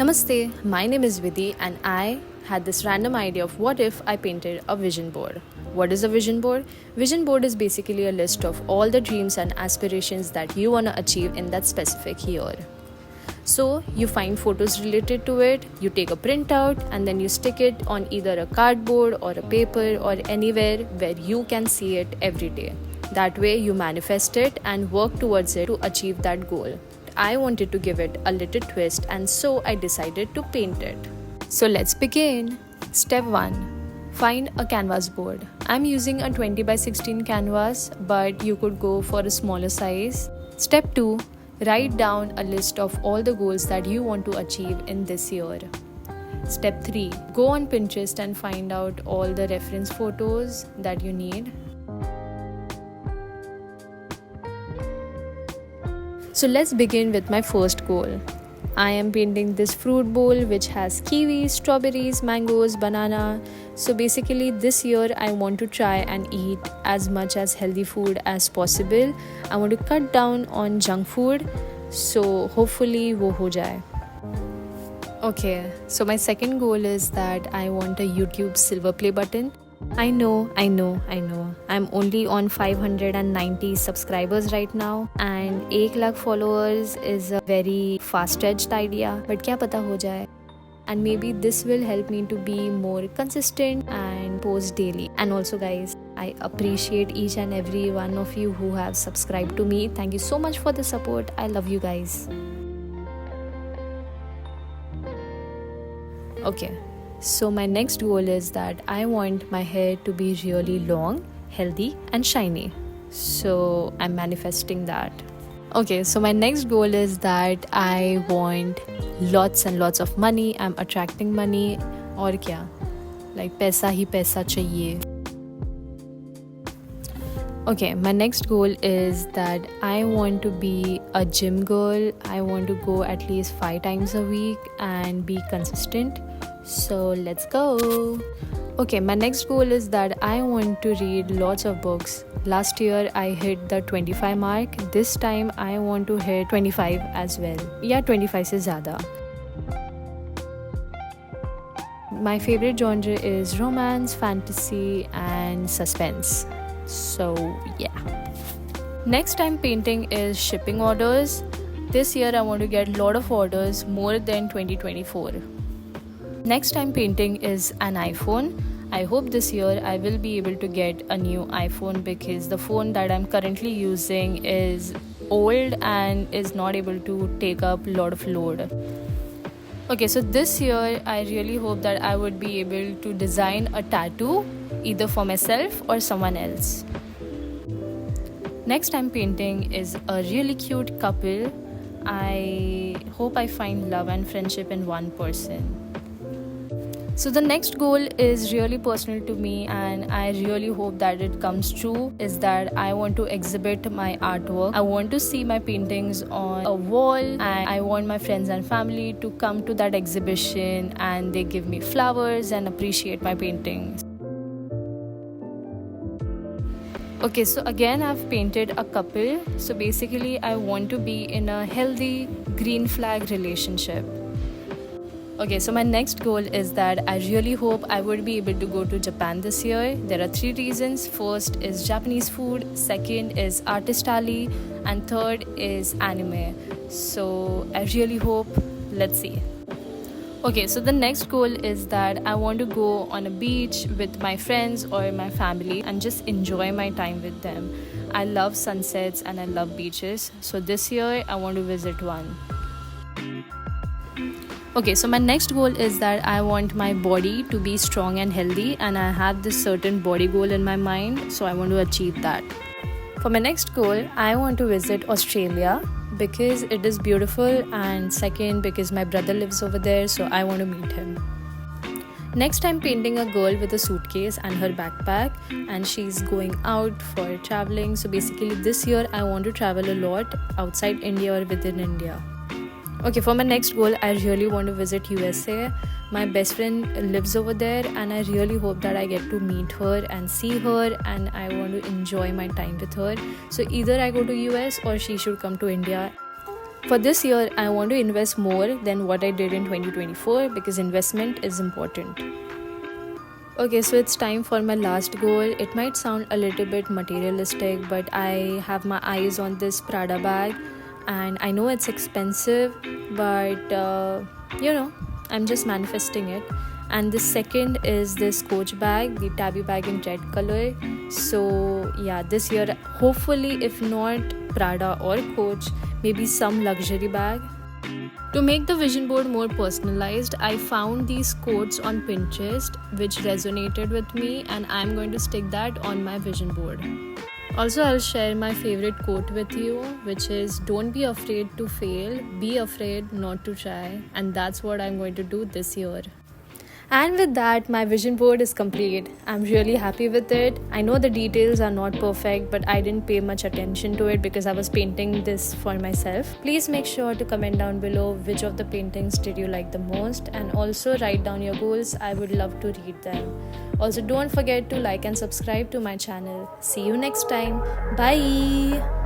Namaste, my name is Vidhi and I had this random idea of what if I painted a vision board. What is a vision board? Vision board is basically a list of all the dreams and aspirations that you want to achieve in that specific year. So you find photos related to it, you take a printout and then you stick it on either a cardboard or a paper or anywhere where you can see it every day. That way you manifest it and work towards it to achieve that goal. I wanted to give it a little twist and so I decided to paint it. So let's begin. Step 1. Find a canvas board. I'm using a 20 by 16 canvas, but you could go for a smaller size. Step 2. Write down a list of all the goals that you want to achieve in this year. Step 3. Go on Pinterest and find out all the reference photos that you need. So let's begin with my first goal. I am painting this fruit bowl which has kiwis, strawberries, mangoes, banana. So basically this year I want to try and eat as much as healthy food as possible. I want to cut down on junk food. So hopefully wo ho jaye. Okay, so my second goal is that I want a YouTube silver play button. I know. I'm only on 590 subscribers right now and 1 lakh followers is a very far-fetched idea. But kya pata ho jaye? And maybe this will help me to be more consistent and post daily. And also guys, I appreciate each and every one of you who have subscribed to me. Thank you so much for the support. I love you guys. Okay. So my next goal is that I want my hair to be really long, healthy and shiny. So I'm manifesting that. Okay, so my next goal is that I want lots and lots of money. I'm attracting money. Aur kya? Like paisa hi paisa chahiye. Okay, my next goal is that I want to be a gym girl. I want to go at least 5 times a week and be consistent. So let's go. Okay, my next goal is that I want to read lots of books. Last year I hit the 25 mark. This time I want to hit 25 as well. Yeah, 25 se zyada. My favorite genre is romance, fantasy and suspense. So yeah. Next I'm painting is shipping orders. This year I want to get a lot of orders, more than 2024. Next I'm painting is an iPhone. I hope this year I will be able to get a new iPhone because the phone that I'm currently using is old and is not able to take up a lot of load. Okay, so this year I really hope that I would be able to design a tattoo either for myself or someone else. Next I'm painting is a really cute couple. I hope I find love and friendship in one person. So the next goal is really personal to me and I really hope that it comes true, is that I want to exhibit my artwork. I want to see my paintings on a wall and I want my friends and family to come to that exhibition and they give me flowers and appreciate my paintings. Okay, so again I've painted a couple. So basically I want to be in a healthy green flag relationship. Okay, so my next goal is that I really hope I would be able to go to Japan this year. There are 3 reasons. First is Japanese food, second is artist alley, and third is anime. So I really hope, let's see. Okay, so the next goal is that I want to go on a beach with my friends or my family and just enjoy my time with them. I love sunsets and I love beaches. So this year I want to visit one. Okay, so my next goal is that I want my body to be strong and healthy and I have this certain body goal in my mind, so I want to achieve that. For my next goal, I want to visit Australia because it is beautiful, and second because my brother lives over there, so I want to meet him. Next I'm painting a girl with a suitcase and her backpack and she's going out for traveling. So basically this year I want to travel a lot outside India or within India. Okay, for my next goal, I really want to visit USA. My best friend lives over there and I really hope that I get to meet her and see her and I want to enjoy my time with her. So either I go to US or she should come to India. For this year, I want to invest more than what I did in 2024 because investment is important. Okay, so it's time for my last goal. It might sound a little bit materialistic, but I have my eyes on this Prada bag, and I know it's expensive, but I'm just manifesting it. And the second is this Coach bag, the tabby bag in red color. So yeah, this year, hopefully, if not Prada or Coach, maybe some luxury bag. To make the vision board more personalized, I found these quotes on Pinterest which resonated with me, and I'm going to stick that on my vision board. Also, I'll share my favorite quote with you, which is don't be afraid to fail, be afraid not to try, and that's what I'm going to do this year. And with that, my vision board is complete. I'm really happy with it. I know the details are not perfect, but I didn't pay much attention to it because I was painting this for myself. Please make sure to comment down below which of the paintings did you like the most, and also write down your goals. I would love to read them. Also, don't forget to like and subscribe to my channel. See you next time. Bye.